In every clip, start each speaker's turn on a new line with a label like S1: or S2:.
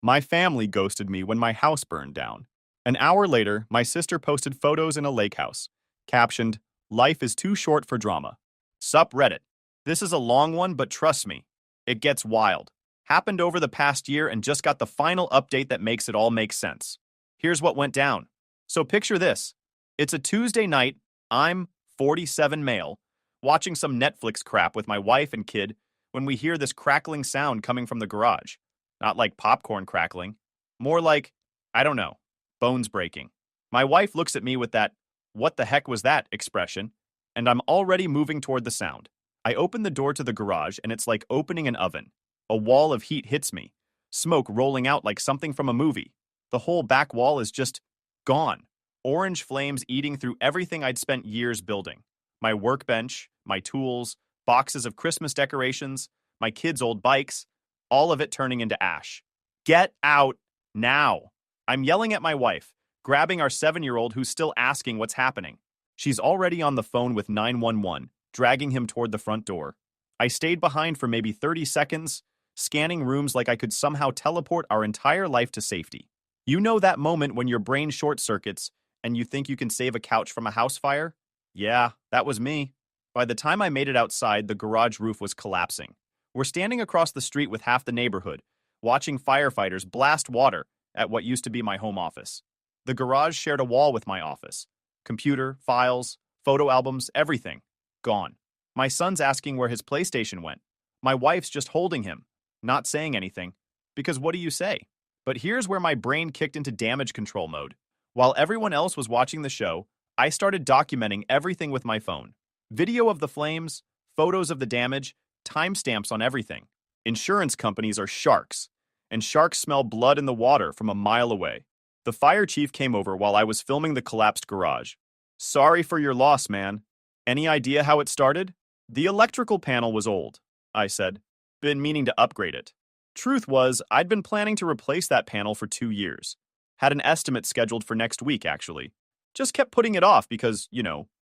S1: My family ghosted me when my house burned down. An hour later, my sister posted photos in a lake house, captioned, "Life is too short for drama." Sup Reddit. This is a long one, but trust me, it gets wild. Happened over the past year and just got the final update that makes it all make sense. Here's what went down. So picture this. It's a Tuesday night, I'm 47 male, watching some Netflix crap with my wife and kid when we hear this crackling sound coming from the garage. Not like popcorn crackling, more like, I don't know, bones breaking. My wife looks at me with that, "What the heck was that?" expression, and I'm already moving toward the sound. I open the door to the garage and it's like opening an oven. A wall of heat hits me, smoke rolling out like something from a movie. The whole back wall is just gone. Orange flames eating through everything I'd spent years building. My workbench, my tools, boxes of Christmas decorations, my kids' old bikes, all of it turning into ash. Get out now. I'm yelling at my wife, grabbing our 7-year-old who's still asking what's happening. She's already on the phone with 911, dragging him toward the front door. I stayed behind for maybe 30 seconds, scanning rooms like I could somehow teleport our entire life to safety. You know that moment when your brain short circuits and you think you can save a couch from a house fire? Yeah, that was me. By the time I made it outside, the garage roof was collapsing. We're standing across the street with half the neighborhood, watching firefighters blast water at what used to be my home office. The garage shared a wall with my office. Computer, files, photo albums, everything. Gone. My son's asking where his PlayStation went. My wife's just holding him, not saying anything. Because what do you say? But here's where my brain kicked into damage control mode. While everyone else was watching the show, I started documenting everything with my phone. Video of the flames, photos of the damage, timestamps on everything. Insurance companies are sharks, and sharks smell blood in the water from a mile away. The fire chief came over while I was filming the collapsed garage. "Sorry for your loss, man. Any idea how it started?" "The electrical panel was old," I said. "Been meaning to upgrade it." Truth was, I'd been planning to replace that panel for 2 years. Had an estimate scheduled for next week, actually. Just kept putting it off because,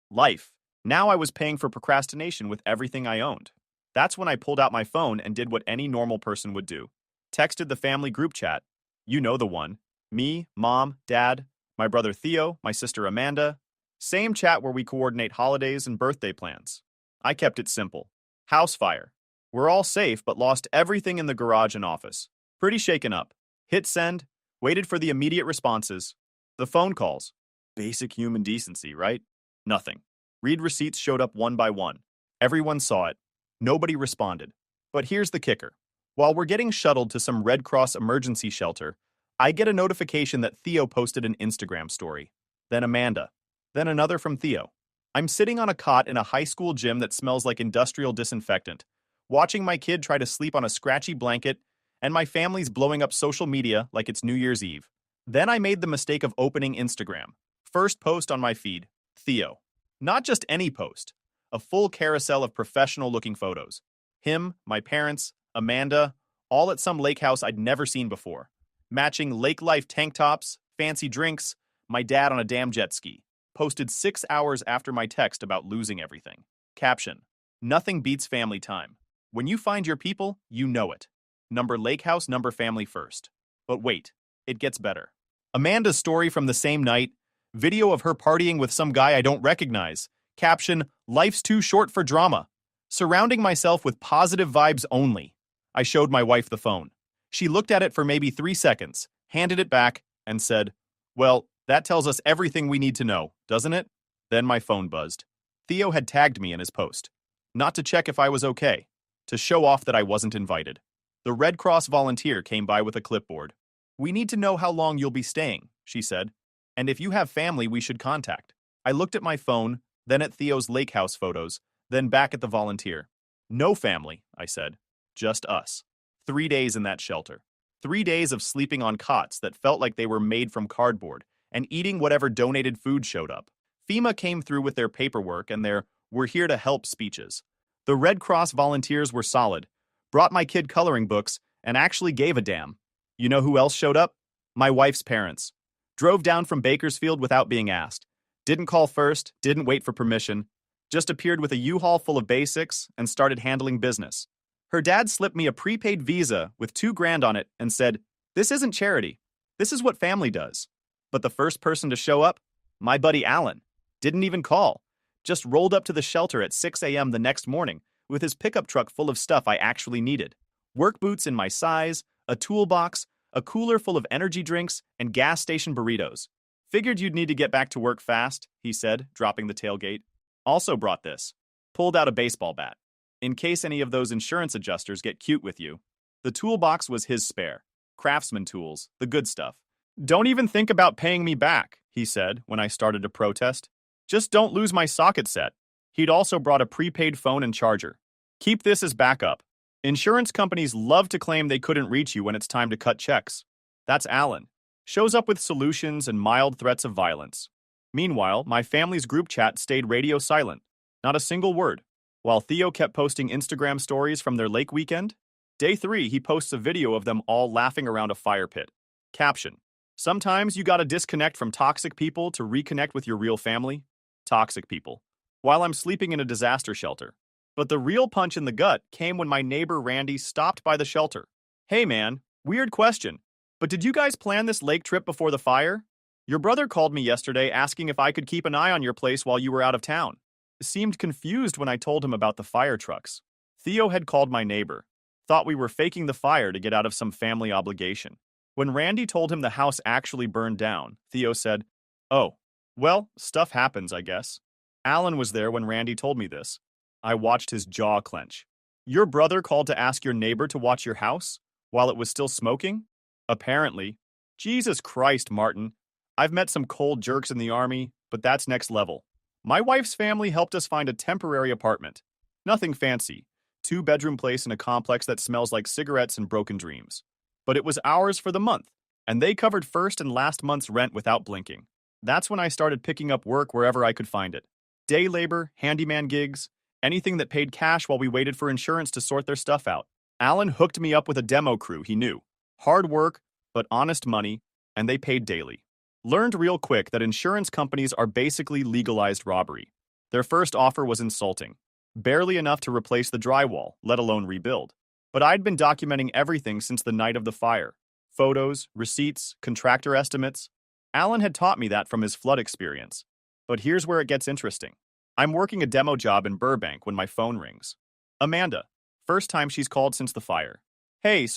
S1: life. Now I was paying for procrastination with everything I owned. That's when I pulled out my phone and did what any normal person would do. Texted the family group chat. You know the one. Me, mom, dad, my brother Theo, my sister Amanda. Same chat where we coordinate holidays and birthday plans. I kept it simple. House fire. We're all safe but lost everything in the garage and office. Pretty shaken up. Hit send. Waited for the immediate responses. The phone calls. Basic human decency, right? Nothing. Read receipts showed up one by one. Everyone saw it. Nobody responded. But here's the kicker. While we're getting shuttled to some Red Cross emergency shelter, I get a notification that Theo posted an Instagram story. Then Amanda. Then another from Theo. I'm sitting on a cot in a high school gym that smells like industrial disinfectant, watching my kid try to sleep on a scratchy blanket, and my family's blowing up social media like it's New Year's Eve. Then I made the mistake of opening Instagram. First post on my feed, Theo. Not just any post, a full carousel of professional-looking photos. Him, my parents, Amanda, all at some lake house I'd never seen before. Matching lake life tank tops, fancy drinks, my dad on a damn jet ski. Posted 6 hours after my text about losing everything. Caption: Nothing beats family time. When you find your people, you know it. Number lake house, number family first. But wait, it gets better. Amanda's story from the same night, video of her partying with some guy I don't recognize. Caption: Life's too short for drama. Surrounding myself with positive vibes only. I showed my wife the phone. She looked at it for maybe 3 seconds, handed it back, and said, "Well, that tells us everything we need to know, doesn't it?" Then my phone buzzed. Theo had tagged me in his post. Not to check if I was okay, to show off that I wasn't invited. The Red Cross volunteer came by with a clipboard. "We need to know how long you'll be staying," she said. "And if you have family we should contact." I looked at my phone, then at Theo's lake house photos, then back at the volunteer. "No family," I said. "Just us." 3 days in that shelter. 3 days of sleeping on cots that felt like they were made from cardboard and eating whatever donated food showed up. FEMA came through with their paperwork and their "we're here to help" speeches. The Red Cross volunteers were solid, brought my kid coloring books, and actually gave a damn. You know who else showed up? My wife's parents. Drove down from Bakersfield without being asked. Didn't call first, didn't wait for permission. Just appeared with a U-Haul full of basics and started handling business. Her dad slipped me a prepaid Visa with $2,000 on it and said, This isn't charity. This is what family does. But the first person to show up, my buddy Alan, didn't even call. Just rolled up to the shelter at 6 a.m. the next morning with his pickup truck full of stuff I actually needed. Work boots in my size, a toolbox, a cooler full of energy drinks, and gas station burritos. Figured you'd need to get back to work fast, he said, dropping the tailgate. Also brought this. Pulled out a baseball bat. In case any of those insurance adjusters get cute with you. The toolbox was his spare. Craftsman tools, the good stuff. Don't even think about paying me back, he said when I started to protest. Just don't lose my socket set. He'd also brought a prepaid phone and charger. Keep this as backup. Insurance companies love to claim they couldn't reach you when it's time to cut checks. That's Alan. Shows up with solutions and mild threats of violence. Meanwhile, my family's group chat stayed radio silent. Not a single word. While Theo kept posting Instagram stories from their lake weekend. Day 3, he posts a video of them all laughing around a fire pit. Caption. Sometimes you gotta disconnect from toxic people to reconnect with your real family. Toxic people. While I'm sleeping in a disaster shelter. But the real punch in the gut came when my neighbor Randy stopped by the shelter. Hey man, weird question, but did you guys plan this lake trip before the fire? Your brother called me yesterday asking if I could keep an eye on your place while you were out of town. Seemed confused when I told him about the fire trucks. Theo had called my neighbor. Thought we were faking the fire to get out of some family obligation. When Randy told him the house actually burned down, Theo said, "Oh, well, stuff happens, I guess." Alan was there when Randy told me this. I watched his jaw clench. Your brother called to ask your neighbor to watch your house while it was still smoking? Apparently. Jesus Christ, Martin. I've met some cold jerks in the army, but that's next level. My wife's family helped us find a temporary apartment. Nothing fancy. 2-bedroom place in a complex that smells like cigarettes and broken dreams. But it was ours for the month, and they covered first and last month's rent without blinking. That's when I started picking up work wherever I could find it. Day labor, handyman gigs, anything that paid cash while we waited for insurance to sort their stuff out. Alan hooked me up with a demo crew he knew. Hard work, but honest money, and they paid daily. Learned real quick that insurance companies are basically legalized robbery. Their first offer was insulting. Barely enough to replace the drywall, let alone rebuild. But I'd been documenting everything since the night of the fire. Photos, receipts, contractor estimates. Alan had taught me that from his flood experience. But here's where it gets interesting. I'm working a demo job in Burbank when my phone rings. Amanda. First time she's called since the fire. Hey,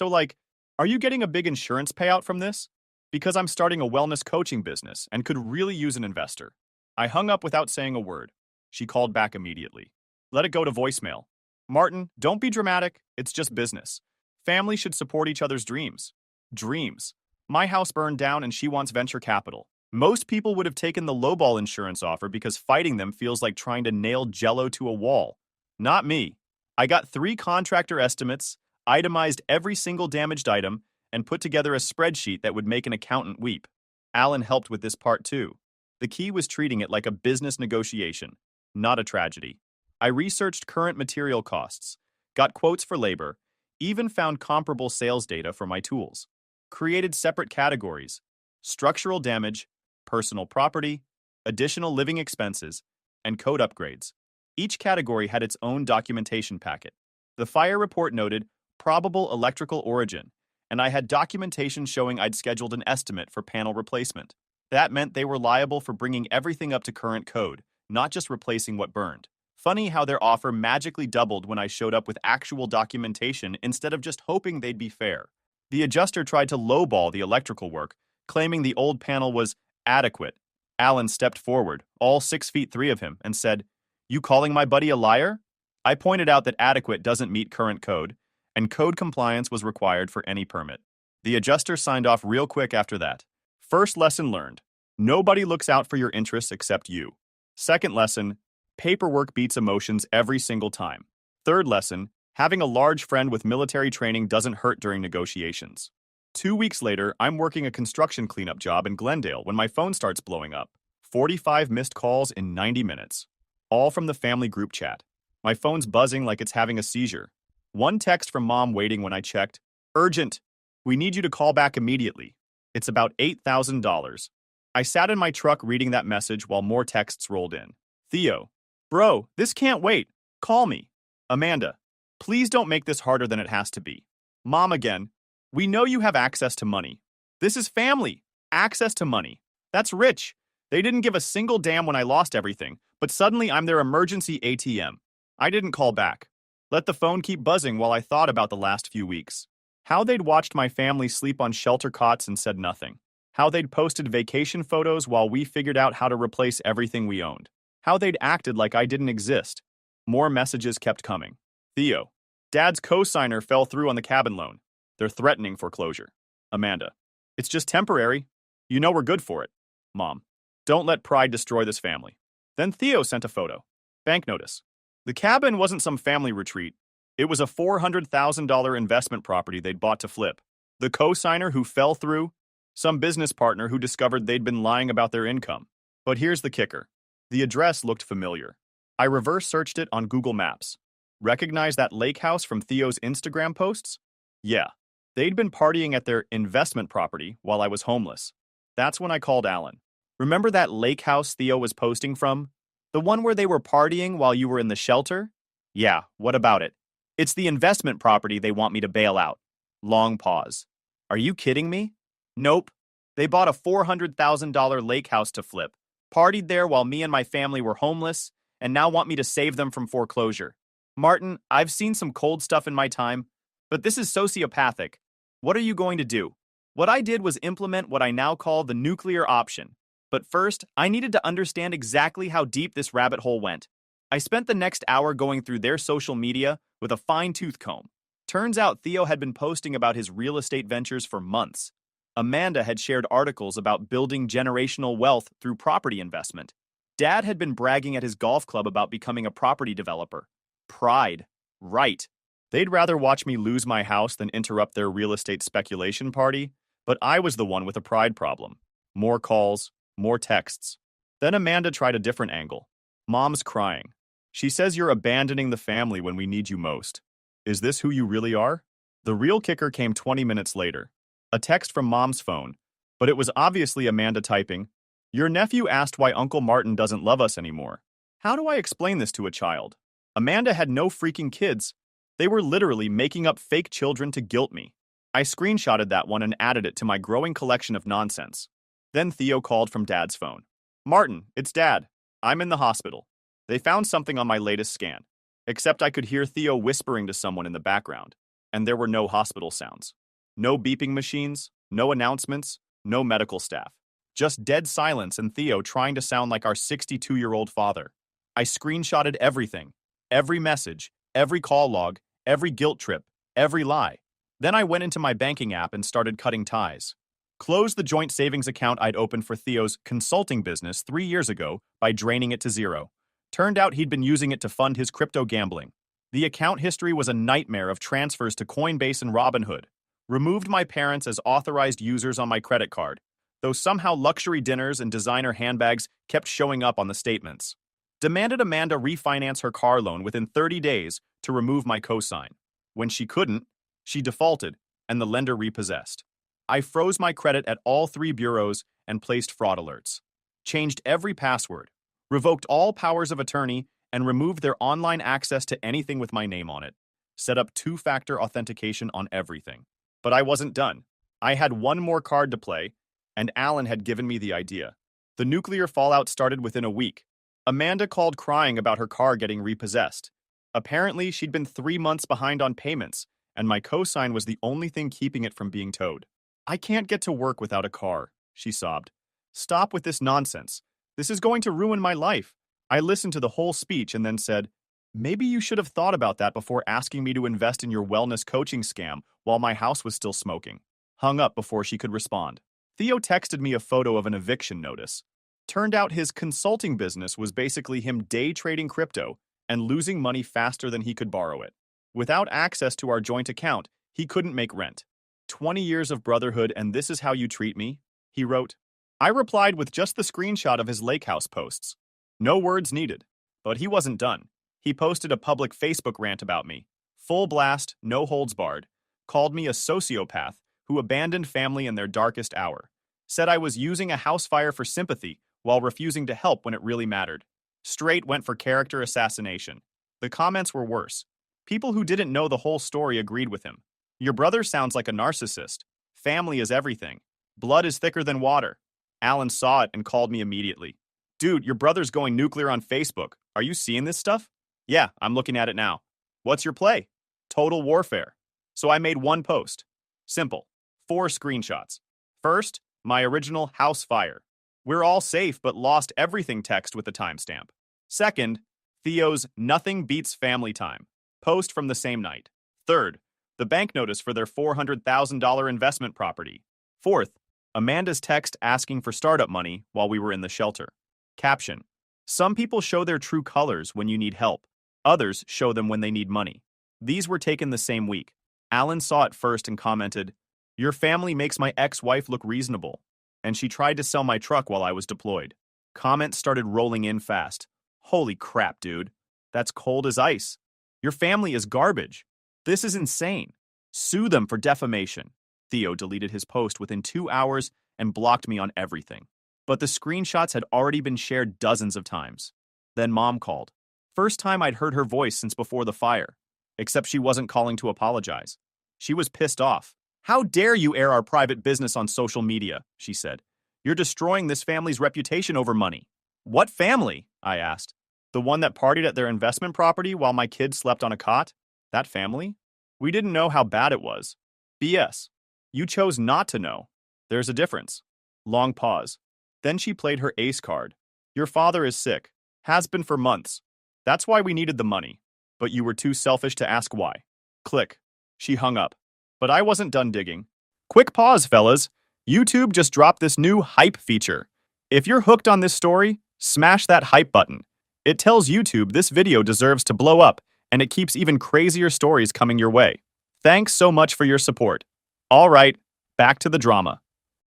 S1: are you getting a big insurance payout from this? Because I'm starting a wellness coaching business and could really use an investor. I hung up without saying a word. She called back immediately. Let it go to voicemail. Martin, don't be dramatic. It's just business. Family should support each other's dreams. Dreams. My house burned down and she wants venture capital. Most people would have taken the lowball insurance offer because fighting them feels like trying to nail Jell-O to a wall. Not me. I got 3 contractor estimates, itemized every single damaged item, and put together a spreadsheet that would make an accountant weep. Alan helped with this part too. The key was treating it like a business negotiation, not a tragedy. I researched current material costs, got quotes for labor, even found comparable sales data for my tools. Created separate categories: structural damage, personal property, additional living expenses, and code upgrades. Each category had its own documentation packet. The fire report noted probable electrical origin, and I had documentation showing I'd scheduled an estimate for panel replacement. That meant they were liable for bringing everything up to current code, not just replacing what burned. Funny how their offer magically doubled when I showed up with actual documentation instead of just hoping they'd be fair. The adjuster tried to lowball the electrical work, claiming the old panel was adequate. Alan stepped forward, all 6'3" of him, and said, "You calling my buddy a liar?" I pointed out that adequate doesn't meet current code, and code compliance was required for any permit. The adjuster signed off real quick after that. First lesson learned. Nobody looks out for your interests except you. Second lesson, paperwork beats emotions every single time. Third lesson, having a large friend with military training doesn't hurt during negotiations. 2 weeks later, I'm working a construction cleanup job in Glendale when my phone starts blowing up. 45 missed calls in 90 minutes. All from the family group chat. My phone's buzzing like it's having a seizure. One text from mom waiting when I checked. Urgent. We need you to call back immediately. It's about $8,000. I sat in my truck reading that message while more texts rolled in. Theo. Bro, this can't wait. Call me. Amanda. Please don't make this harder than it has to be. Mom again. We know you have access to money. This is family. Access to money. That's rich. They didn't give a single damn when I lost everything, but suddenly I'm their emergency ATM. I didn't call back. Let the phone keep buzzing while I thought about the last few weeks. How they'd watched my family sleep on shelter cots and said nothing. How they'd posted vacation photos while we figured out how to replace everything we owned. How they'd acted like I didn't exist. More messages kept coming. Theo. Dad's co-signer fell through on the cabin loan. They're threatening foreclosure. Amanda. It's just temporary. You know we're good for it. Mom. Don't let pride destroy this family. Then Theo sent a photo. Bank notice. The cabin wasn't some family retreat. It was a $400,000 investment property they'd bought to flip. The co-signer who fell through? Some business partner who discovered they'd been lying about their income. But here's the kicker. The address looked familiar. I reverse searched it on Google Maps. Recognize that lake house from Theo's Instagram posts? Yeah. They'd been partying at their investment property while I was homeless. That's when I called Alan. Remember that lake house Theo was posting from? The one where they were partying while you were in the shelter? Yeah, what about it? It's the investment property they want me to bail out. Long pause. Are you kidding me? Nope. They bought a $400,000 lake house to flip, partied there while me and my family were homeless, and now want me to save them from foreclosure. Martin, I've seen some cold stuff in my time, but this is sociopathic. What are you going to do? What I did was implement what I now call the nuclear option. But first, I needed to understand exactly how deep this rabbit hole went. I spent the next hour going through their social media with a fine-tooth comb. Turns out Theo had been posting about his real estate ventures for months. Amanda had shared articles about building generational wealth through property investment. Dad had been bragging at his golf club about becoming a property developer. Pride. Right. They'd rather watch me lose my house than interrupt their real estate speculation party, but I was the one with a pride problem. More calls, more texts. Then Amanda tried a different angle. Mom's crying. She says you're abandoning the family when we need you most. Is this who you really are? The real kicker came 20 minutes later. A text from Mom's phone, but it was obviously Amanda typing, "Your nephew asked why Uncle Martin doesn't love us anymore." How do I explain this to a child? Amanda had no freaking kids. They were literally making up fake children to guilt me. I screenshotted that one and added it to my growing collection of nonsense. Then Theo called from Dad's phone. "Martin, it's Dad. I'm in the hospital. They found something on my latest scan." Except I could hear Theo whispering to someone in the background, and there were no hospital sounds. No beeping machines, no announcements, no medical staff. Just dead silence and Theo trying to sound like our 62-year-old father. I screenshotted everything. Every message, every call log, every guilt trip, every lie. Then I went into my banking app and started cutting ties. Closed the joint savings account I'd opened for Theo's consulting business 3 years ago by draining it to zero. Turned out he'd been using it to fund his crypto gambling. The account history was a nightmare of transfers to Coinbase and Robinhood. Removed my parents as authorized users on my credit card, though somehow luxury dinners and designer handbags kept showing up on the statements. Demanded Amanda refinance her car loan within 30 days to remove my cosign. When she couldn't, she defaulted, and the lender repossessed. I froze my credit at all 3 bureaus and placed fraud alerts. Changed every password, revoked all powers of attorney, and removed their online access to anything with my name on it. Set up 2-factor authentication on everything. But I wasn't done. I had one more card to play, and Alan had given me the idea. The nuclear fallout started within a week. Amanda called crying about her car getting repossessed. Apparently, she'd been 3 months behind on payments, and my cosign was the only thing keeping it from being towed. "I can't get to work without a car," she sobbed. "Stop with this nonsense. This is going to ruin my life." I listened to the whole speech and then said, "Maybe you should have thought about that before asking me to invest in your wellness coaching scam while my house was still smoking." Hung up before she could respond. Theo texted me a photo of an eviction notice. Turned out his consulting business was basically him day trading crypto and losing money faster than he could borrow it. Without access to our joint account, he couldn't make rent. 20 years of brotherhood and this is how you treat me? He wrote. I replied with just the screenshot of his lake house posts. No words needed. But he wasn't done. He posted a public Facebook rant about me. Full blast, no holds barred. Called me a sociopath who abandoned family in their darkest hour. Said I was using a house fire for sympathy while refusing to help when it really mattered. Straight went for character assassination. The comments were worse. People who didn't know the whole story agreed with him. Your brother sounds like a narcissist. Family is everything. Blood is thicker than water. Alan saw it and called me immediately. Dude, your brother's going nuclear on Facebook. Are you seeing this stuff? Yeah, I'm looking at it now. What's your play? Total warfare. So I made one post. Simple. 4 screenshots. First, my original house fire. We're all safe but lost everything text with the timestamp. Second, Theo's nothing beats family time. Post from the same night. Third, the bank notice for their $400,000 investment property. Fourth, Amanda's text asking for startup money while we were in the shelter. Caption: some people show their true colors when you need help. Others show them when they need money. These were taken the same week. Alan saw it first and commented, "Your family makes my ex-wife look reasonable, and she tried to sell my truck while I was deployed." Comments started rolling in fast. Holy crap, dude. That's cold as ice. Your family is garbage. This is insane. Sue them for defamation. Theo deleted his post within 2 hours and blocked me on everything. But the screenshots had already been shared dozens of times. Then Mom called. First time I'd heard her voice since before the fire, except she wasn't calling to apologize. She was pissed off. "How dare you air our private business on social media," she said. "You're destroying this family's reputation over money." "What family?" I asked. "The one that partied at their investment property while my kids slept on a cot? That family? We didn't know how bad it was." "BS. You chose not to know. There's a difference." Long pause. Then she played her ace card. "Your father is sick. Has been for months. That's why we needed the money. But you were too selfish to ask why." Click. She hung up. But I wasn't done digging. Quick pause, fellas. YouTube just dropped this new hype feature. If you're hooked on this story, smash that hype button. It tells YouTube this video deserves to blow up, and it keeps even crazier stories coming your way. Thanks so much for your support. All right, back to the drama.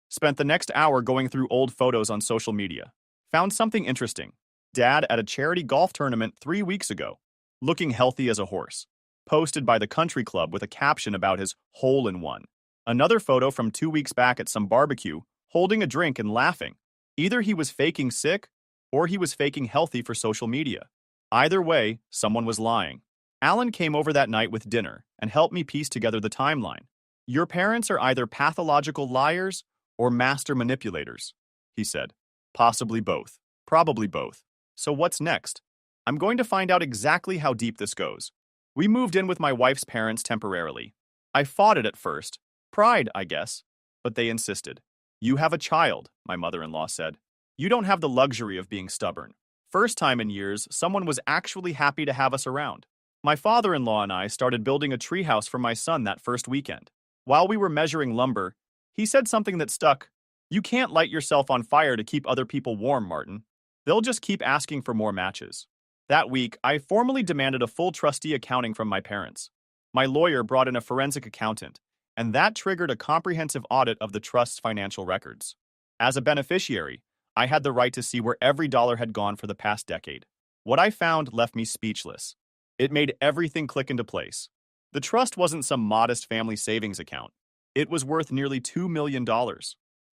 S1: Spent the next hour going through old photos on social media. Found something interesting. Dad at a charity golf tournament 3 weeks ago, looking healthy as a horse. Posted by the country club with a caption about his hole-in-one. Another photo from 2 weeks back at some barbecue, holding a drink and laughing. Either he was faking sick, or he was faking healthy for social media. Either way, someone was lying. Alan came over that night with dinner and helped me piece together the timeline. Your parents are either pathological liars or master manipulators, he said. Possibly both. Probably both. So what's next? I'm going to find out exactly how deep this goes. We moved in with my wife's parents temporarily. I fought it at first. Pride, I guess. But they insisted. You have a child, my mother-in-law said. You don't have the luxury of being stubborn. First time in years, someone was actually happy to have us around. My father-in-law and I started building a treehouse for my son that first weekend. While we were measuring lumber, he said something that stuck. You can't light yourself on fire to keep other people warm, Martin. They'll just keep asking for more matches. That week, I formally demanded a full trustee accounting from my parents. My lawyer brought in a forensic accountant, and that triggered a comprehensive audit of the trust's financial records. As a beneficiary, I had the right to see where every dollar had gone for the past decade. What I found left me speechless. It made everything click into place. The trust wasn't some modest family savings account. It was worth nearly $2 million.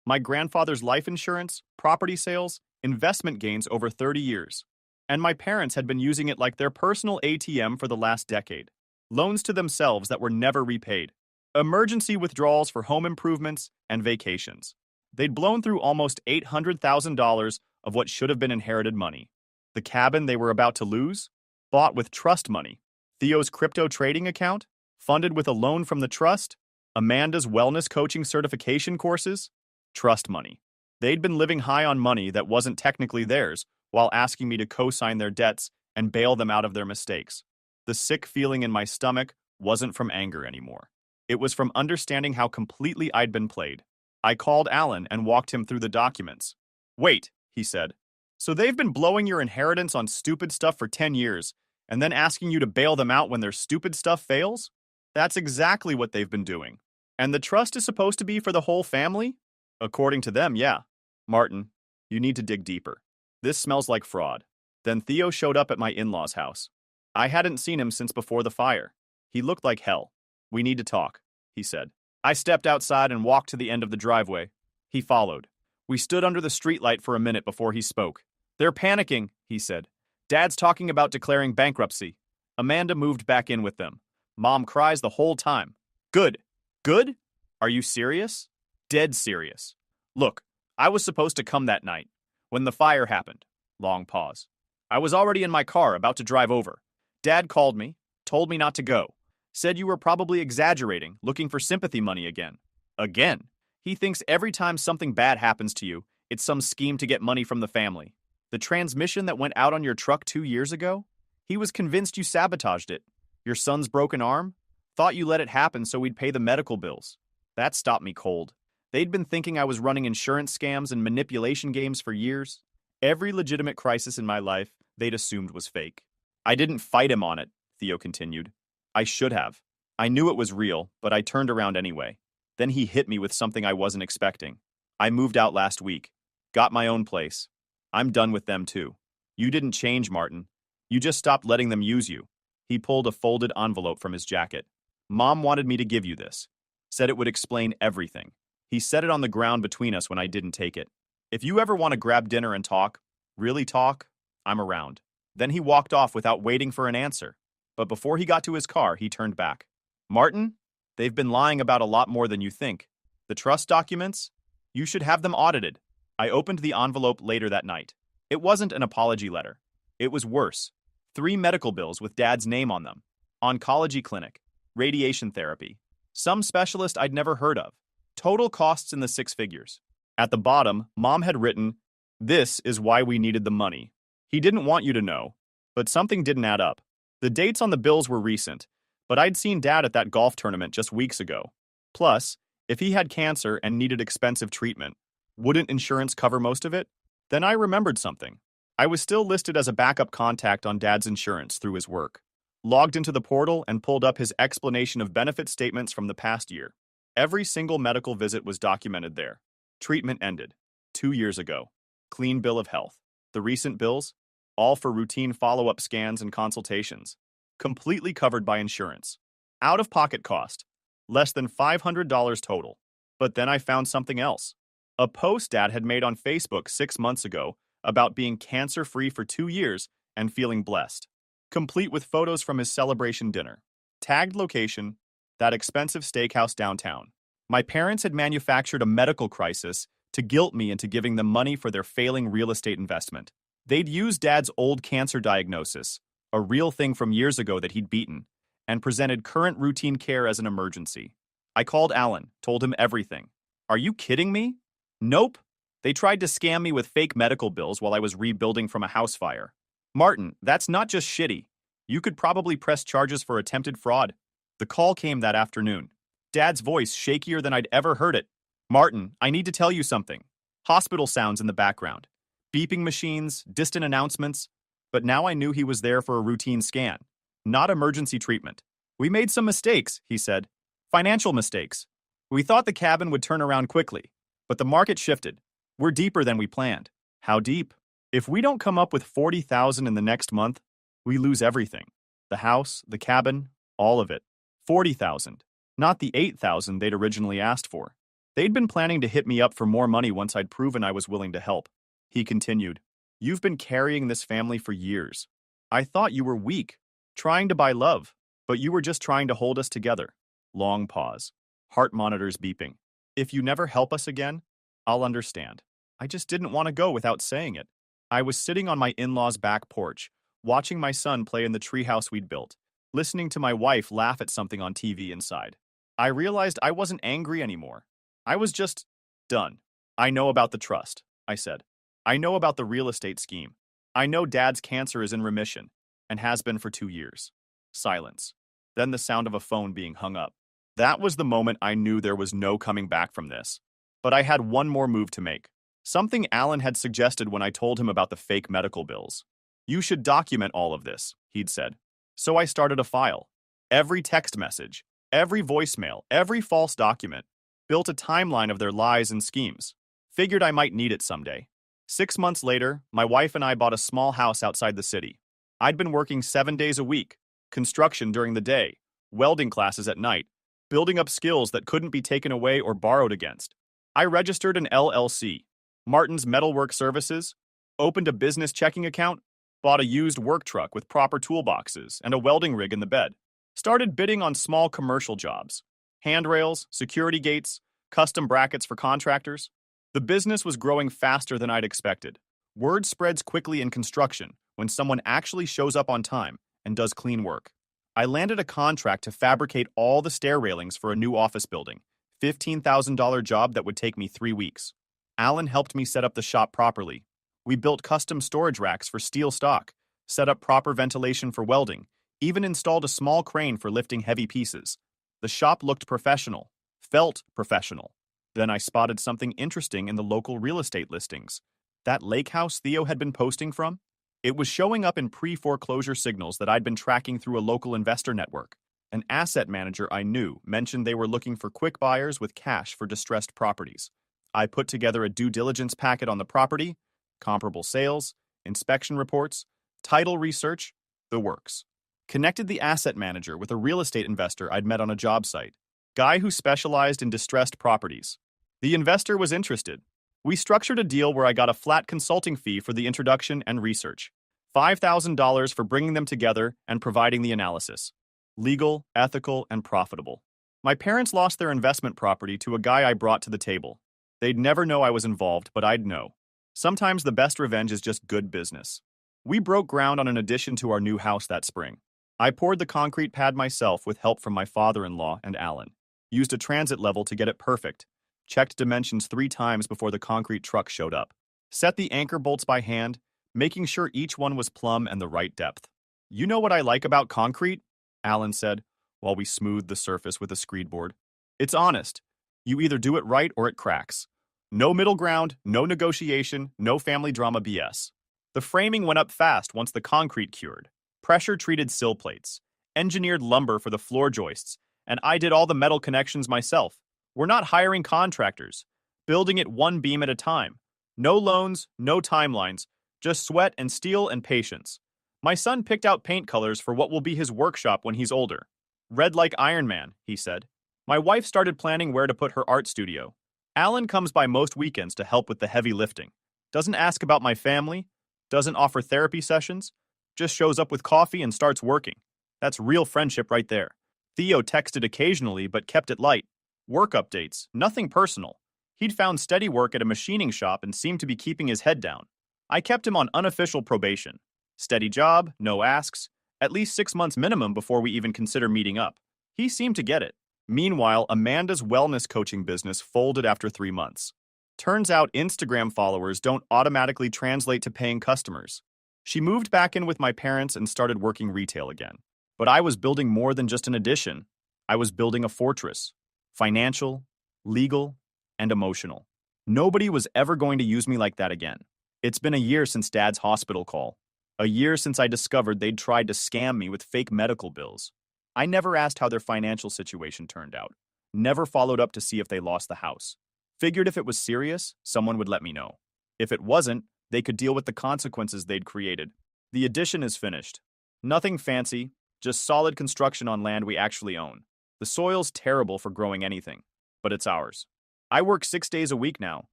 S1: My grandfather's life insurance, property sales, investment gains over 30 years. And my parents had been using it like their personal ATM for the last decade. Loans to themselves that were never repaid. Emergency withdrawals for home improvements and vacations. They'd blown through almost $800,000 of what should have been inherited money. The cabin they were about to lose? Bought with trust money. Theo's crypto trading account? Funded with a loan from the trust? Amanda's wellness coaching certification courses? Trust money. They'd been living high on money that wasn't technically theirs, while asking me to co-sign their debts and bail them out of their mistakes. The sick feeling in my stomach wasn't from anger anymore. It was from understanding how completely I'd been played. I called Alan and walked him through the documents. Wait, he said. So they've been blowing your inheritance on stupid stuff for 10 years, and then asking you to bail them out when their stupid stuff fails? That's exactly what they've been doing. And the trust is supposed to be for the whole family? According to them, yeah. Martin, you need to dig deeper. This smells like fraud. Then Theo showed up at my in-laws' house. I hadn't seen him since before the fire. He looked like hell. We need to talk, he said. I stepped outside and walked to the end of the driveway. He followed. We stood under the streetlight for a minute before he spoke. They're panicking, he said. Dad's talking about declaring bankruptcy. Amanda moved back in with them. Mom cries the whole time. Good, Good? Are you serious? Dead serious. Look, I was supposed to come that night. When the fire happened. Long pause. I was already in my car, about to drive over. Dad called me, told me not to go. Said you were probably exaggerating, looking for sympathy money again. Again? He thinks every time something bad happens to you, it's some scheme to get money from the family. The transmission that went out on your truck 2 years ago? He was convinced you sabotaged it. Your son's broken arm? Thought you let it happen so we'd pay the medical bills. That stopped me cold. They'd been thinking I was running insurance scams and manipulation games for years. Every legitimate crisis in my life, they'd assumed was fake. I didn't fight him on it, Theo continued. I should have. I knew it was real, but I turned around anyway. Then he hit me with something I wasn't expecting. I moved out last week. Got my own place. I'm done with them too. You didn't change, Martin. You just stopped letting them use you. He pulled a folded envelope from his jacket. Mom wanted me to give you this. Said it would explain everything. He set it on the ground between us when I didn't take it. If you ever want to grab dinner and talk, really talk, I'm around. Then he walked off without waiting for an answer. But before he got to his car, he turned back. Martin, they've been lying about a lot more than you think. The trust documents? You should have them audited. I opened the envelope later that night. It wasn't an apology letter. It was worse. 3 medical bills with Dad's name on them. Oncology clinic. Radiation therapy. Some specialist I'd never heard of. Total costs in the 6 figures. At the bottom, Mom had written, "This is why we needed the money." He didn't want you to know, but something didn't add up. The dates on the bills were recent, but I'd seen Dad at that golf tournament just weeks ago. Plus, if he had cancer and needed expensive treatment, wouldn't insurance cover most of it? Then I remembered something. I was still listed as a backup contact on Dad's insurance through his work. Logged into the portal and pulled up his explanation of benefit statements from the past year. Every single medical visit was documented there. Treatment ended 2 years ago. Clean bill of health. The recent bills? All for routine follow-up scans and consultations. Completely covered by insurance. Out-of-pocket cost. Less than $500 total. But then I found something else. A post Dad had made on Facebook 6 months ago about being cancer-free for 2 years and feeling blessed. Complete with photos from his celebration dinner. Tagged location, that expensive steakhouse downtown. My parents had manufactured a medical crisis to guilt me into giving them money for their failing real estate investment. They'd used Dad's old cancer diagnosis, a real thing from years ago that he'd beaten, and presented current routine care as an emergency. I called Alan, told him everything. Are you kidding me? Nope. They tried to scam me with fake medical bills while I was rebuilding from a house fire. Martin, that's not just shitty. You could probably press charges for attempted fraud. The call came that afternoon. Dad's voice shakier than I'd ever heard it. Martin, I need to tell you something. Hospital sounds in the background. Beeping machines, distant announcements. But now I knew he was there for a routine scan, not emergency treatment. We made some mistakes, he said. Financial mistakes. We thought the cabin would turn around quickly, but the market shifted. We're deeper than we planned. How deep? If we don't come up with $40,000 in the next month, we lose everything. The house, the cabin, all of it. $40,000. Not the $8,000 they'd originally asked for. They'd been planning to hit me up for more money once I'd proven I was willing to help. He continued, You've been carrying this family for years. I thought you were weak, trying to buy love, but you were just trying to hold us together. Long pause. Heart monitors beeping. If you never help us again, I'll understand. I just didn't want to go without saying it. I was sitting on my in-laws' back porch, watching my son play in the treehouse we'd built, listening to my wife laugh at something on TV inside. I realized I wasn't angry anymore. I was just done. I know about the trust, I said. I know about the real estate scheme. I know Dad's cancer is in remission, and has been for 2 years. Silence. Then the sound of a phone being hung up. That was the moment I knew there was no coming back from this. But I had one more move to make. Something Alan had suggested when I told him about the fake medical bills. You should document all of this, he'd said. So I started a file. Every text message, every voicemail, every false document. Built a timeline of their lies and schemes. Figured I might need it someday. 6 months later, my wife and I bought a small house outside the city. I'd been working 7 days a week, construction during the day, welding classes at night, building up skills that couldn't be taken away or borrowed against. I registered an LLC, Martin's Metalwork Services, opened a business checking account, bought a used work truck with proper toolboxes and a welding rig in the bed, started bidding on small commercial jobs, Handrails, security gates, custom brackets for contractors. The business was growing faster than I'd expected. Word spreads quickly in construction when someone actually shows up on time and does clean work. I landed a contract to fabricate all the stair railings for a new office building, $15,000 job that would take me 3 weeks. Alan helped me set up the shop properly. We built custom storage racks for steel stock, set up proper ventilation for welding, even installed a small crane for lifting heavy pieces. The shop looked professional, felt professional. Then I spotted something interesting in the local real estate listings. That lake house Theo had been posting from? It was showing up in pre-foreclosure signals that I'd been tracking through a local investor network. An asset manager I knew mentioned they were looking for quick buyers with cash for distressed properties. I put together a due diligence packet on the property, comparable sales, inspection reports, title research, the works. Connected the asset manager with a real estate investor I'd met on a job site, guy who specialized in distressed properties. The investor was interested. We structured a deal where I got a flat consulting fee for the introduction and research, $5,000 for bringing them together and providing the analysis. Legal, ethical, and profitable. My parents lost their investment property to a guy I brought to the table. They'd never know I was involved, but I'd know. Sometimes the best revenge is just good business. We broke ground on an addition to our new house that spring. I poured the concrete pad myself with help from my father-in-law and Alan. Used a transit level to get it perfect. Checked dimensions 3 times before the concrete truck showed up. Set the anchor bolts by hand, making sure each one was plumb and the right depth. You know what I like about concrete? Alan said, while we smoothed the surface with a screed board. It's honest. You either do it right or it cracks. No middle ground, no negotiation, no family drama BS. The framing went up fast once the concrete cured. Pressure-treated sill plates, engineered lumber for the floor joists, and I did all the metal connections myself. We're not hiring contractors, building it one beam at a time. No loans, no timelines, just sweat and steel and patience. My son picked out paint colors for what will be his workshop when he's older. Red like Iron Man, he said. My wife started planning where to put her art studio. Alan comes by most weekends to help with the heavy lifting. Doesn't ask about my family, doesn't offer therapy sessions, just shows up with coffee and starts working. That's real friendship right there. Theo texted occasionally but kept it light. Work updates, nothing personal. He'd found steady work at a machining shop and seemed to be keeping his head down. I kept him on unofficial probation. Steady job, no asks, at least 6 months minimum before we even consider meeting up. He seemed to get it. Meanwhile, Amanda's wellness coaching business folded after 3 months. Turns out Instagram followers don't automatically translate to paying customers. She moved back in with my parents and started working retail again. But I was building more than just an addition. I was building a fortress. Financial, legal, and emotional. Nobody was ever going to use me like that again. It's been a year since Dad's hospital call. A year since I discovered they'd tried to scam me with fake medical bills. I never asked how their financial situation turned out. Never followed up to see if they lost the house. Figured if it was serious, someone would let me know. If it wasn't, they could deal with the consequences they'd created. The addition is finished. Nothing fancy, just solid construction on land we actually own. The soil's terrible for growing anything, but it's ours. I work 6 days a week now.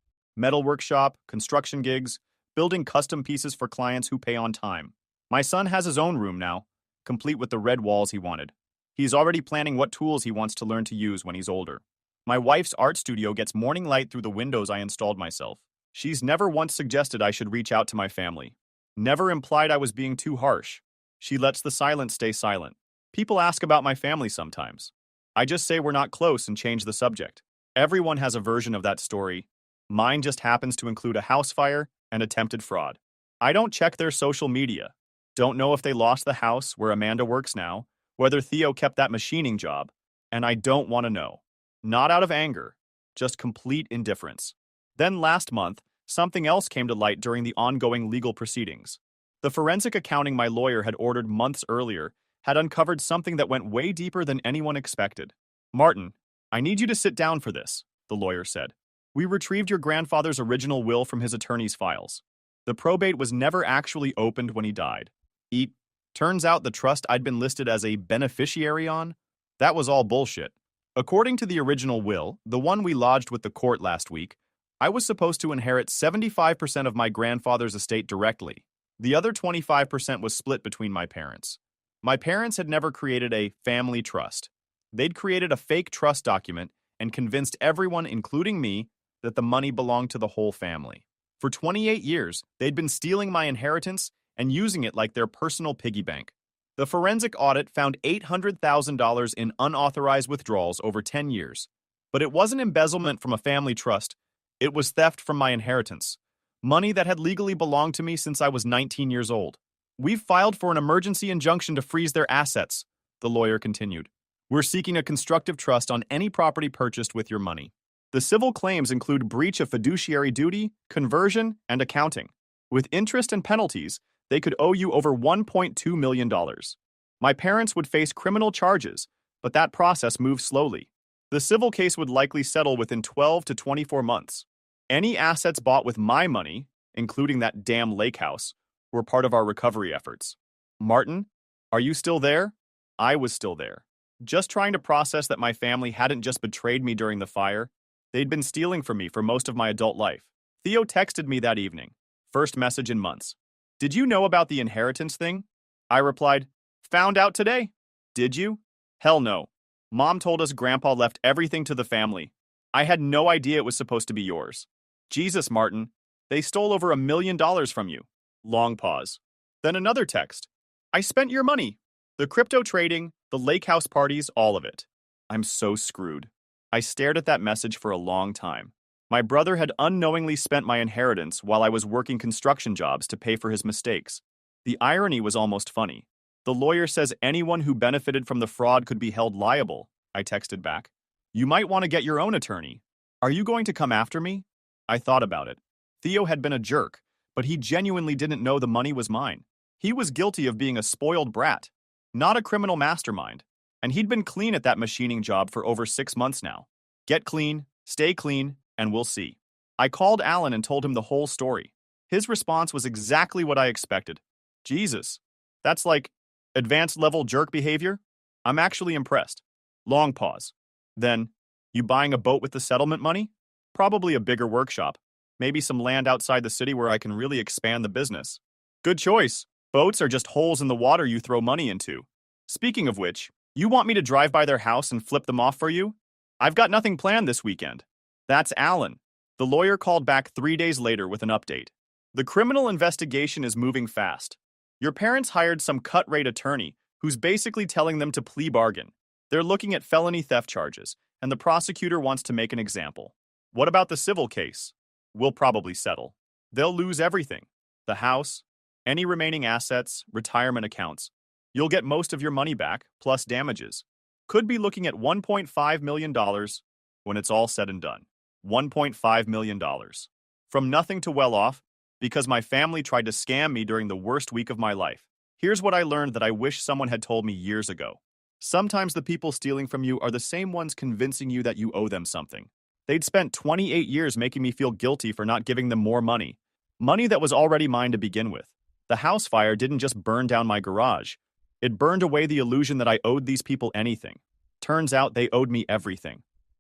S1: Metal workshop, construction gigs, building custom pieces for clients who pay on time. My son has his own room now, complete with the red walls he wanted. He's already planning what tools he wants to learn to use when he's older. My wife's art studio gets morning light through the windows I installed myself. She's never once suggested I should reach out to my family. Never implied I was being too harsh. She lets the silent stay silent. People ask about my family sometimes. I just say we're not close and change the subject. Everyone has a version of that story. Mine just happens to include a house fire and attempted fraud. I don't check their social media. Don't know if they lost the house where Amanda works now, whether Theo kept that machining job, and I don't want to know. Not out of anger, just complete indifference. Then last month, something else came to light during the ongoing legal proceedings. The forensic accounting my lawyer had ordered months earlier had uncovered something that went way deeper than anyone expected. Martin, I need you to sit down for this, the lawyer said. We retrieved your grandfather's original will from his attorney's files. The probate was never actually opened when he died. Turns out the trust I'd been listed as a beneficiary on? That was all bullshit. According to the original will, the one we lodged with the court last week, I was supposed to inherit 75% of my grandfather's estate directly. The other 25% was split between my parents. My parents had never created a family trust. They'd created a fake trust document and convinced everyone, including me, that the money belonged to the whole family. For 28 years, they'd been stealing my inheritance and using it like their personal piggy bank. The forensic audit found $800,000 in unauthorized withdrawals over 10 years. But it wasn't embezzlement from a family trust, it was theft from my inheritance. Money that had legally belonged to me since I was 19 years old. We've filed for an emergency injunction to freeze their assets, the lawyer continued. We're seeking a constructive trust on any property purchased with your money. The civil claims include breach of fiduciary duty, conversion, and accounting. With interest and penalties, they could owe you over $1.2 million. My parents would face criminal charges, but that process moves slowly. The civil case would likely settle within 12 to 24 months. Any assets bought with my money, including that damn lake house, were part of our recovery efforts. Martin, are you still there? I was still there. Just trying to process that my family hadn't just betrayed me during the fire. They'd been stealing from me for most of my adult life. Theo texted me that evening. First message in months. Did you know about the inheritance thing? I replied, found out today. Did you? Hell no. Mom told us Grandpa left everything to the family. I had no idea it was supposed to be yours. Jesus, Martin. They stole over $1 million from you. Long pause. Then another text. I spent your money. The crypto trading, the lake house parties, all of it. I'm so screwed. I stared at that message for a long time. My brother had unknowingly spent my inheritance while I was working construction jobs to pay for his mistakes. The irony was almost funny. The lawyer says anyone who benefited from the fraud could be held liable, I texted back. You might want to get your own attorney. Are you going to come after me? I thought about it. Theo had been a jerk, but he genuinely didn't know the money was mine. He was guilty of being a spoiled brat, not a criminal mastermind, and he'd been clean at that machining job for over 6 months now. Get clean, stay clean, and we'll see. I called Alan and told him the whole story. His response was exactly what I expected. Jesus, that's like advanced level jerk behavior? I'm actually impressed. Long pause. Then, you buying a boat with the settlement money? Probably a bigger workshop. Maybe some land outside the city where I can really expand the business. Good choice. Boats are just holes in the water you throw money into. Speaking of which, you want me to drive by their house and flip them off for you? I've got nothing planned this weekend. That's Alan. The lawyer called back 3 days later with an update. The criminal investigation is moving fast. Your parents hired some cut-rate attorney who's basically telling them to plea bargain. They're looking at felony theft charges, and the prosecutor wants to make an example. What about the civil case? We'll probably settle. They'll lose everything. The house, any remaining assets, retirement accounts. You'll get most of your money back, plus damages. Could be looking at $1.5 million when it's all said and done. $1.5 million. From nothing to well off, because my family tried to scam me during the worst week of my life. Here's what I learned that I wish someone had told me years ago. Sometimes the people stealing from you are the same ones convincing you that you owe them something. They'd spent 28 years making me feel guilty for not giving them more money. Money that was already mine to begin with. The house fire didn't just burn down my garage. It burned away the illusion that I owed these people anything. Turns out they owed me everything.